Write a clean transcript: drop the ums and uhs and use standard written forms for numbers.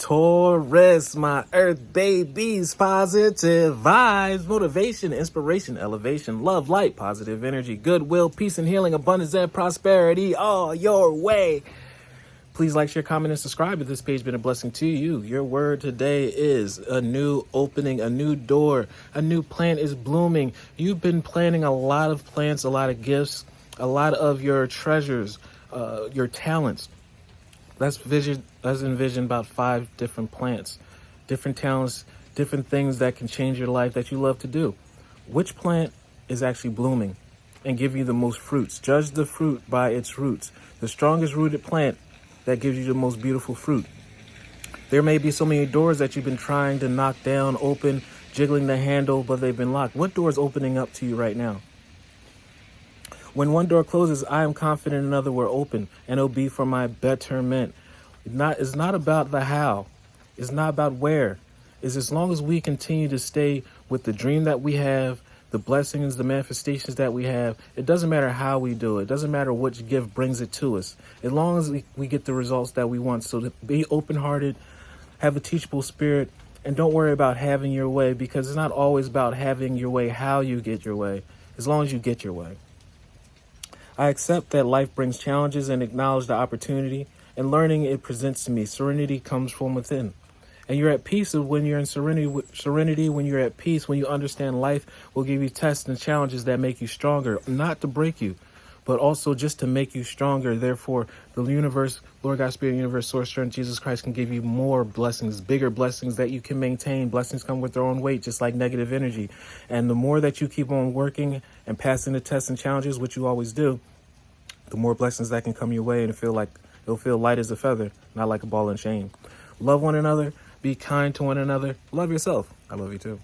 Taurus, my earth babies, positive vibes, motivation, inspiration, elevation, love, light, positive energy, goodwill, peace and healing, abundance and prosperity all your way. Please like, share, comment, and subscribe if this page has been a blessing to you. Your word today is a new opening, a new door, a new plant is blooming. You've been planting a lot of plants, a lot of gifts, a lot of your treasures, your talents. Let's envision about 5 different plants, different talents, different things that can change your life that you love to do. Which plant is actually blooming and give you the most fruits? Judge the fruit by its roots. The strongest rooted plant that gives you the most beautiful fruit. There may be so many doors that you've been trying to knock down, open, jiggling the handle, but they've been locked. What door is opening up to you right now? When one door closes, I am confident another will open, and it'll be for my betterment. It's not about the how. It's not about where. It's as long as we continue to stay with the dream that we have, the blessings, the manifestations that we have. It doesn't matter how we do it. It doesn't matter which gift brings it to us. As long as we get the results that we want. So to be open-hearted, have a teachable spirit, and don't worry about having your way, because it's not always about having your way, how you get your way, as long as you get your way. I accept that life brings challenges and acknowledge the opportunity and learning it presents to me. Serenity comes from within. And you're at peace when you're in serenity, when you're at peace, when you understand life will give you tests and challenges that make you stronger, not to break you, but also just to make you stronger. Therefore, the universe, Lord God, Spirit, Universe, Source, Strength, Jesus Christ can give you more blessings, bigger blessings that you can maintain. Blessings come with their own weight, just like negative energy. And the more that you keep on working and passing the tests and challenges, which you always do, the more blessings that can come your way, and it'll feel light as a feather, not like a ball and chain. Love one another. Be kind to one another. Love yourself. I love you too.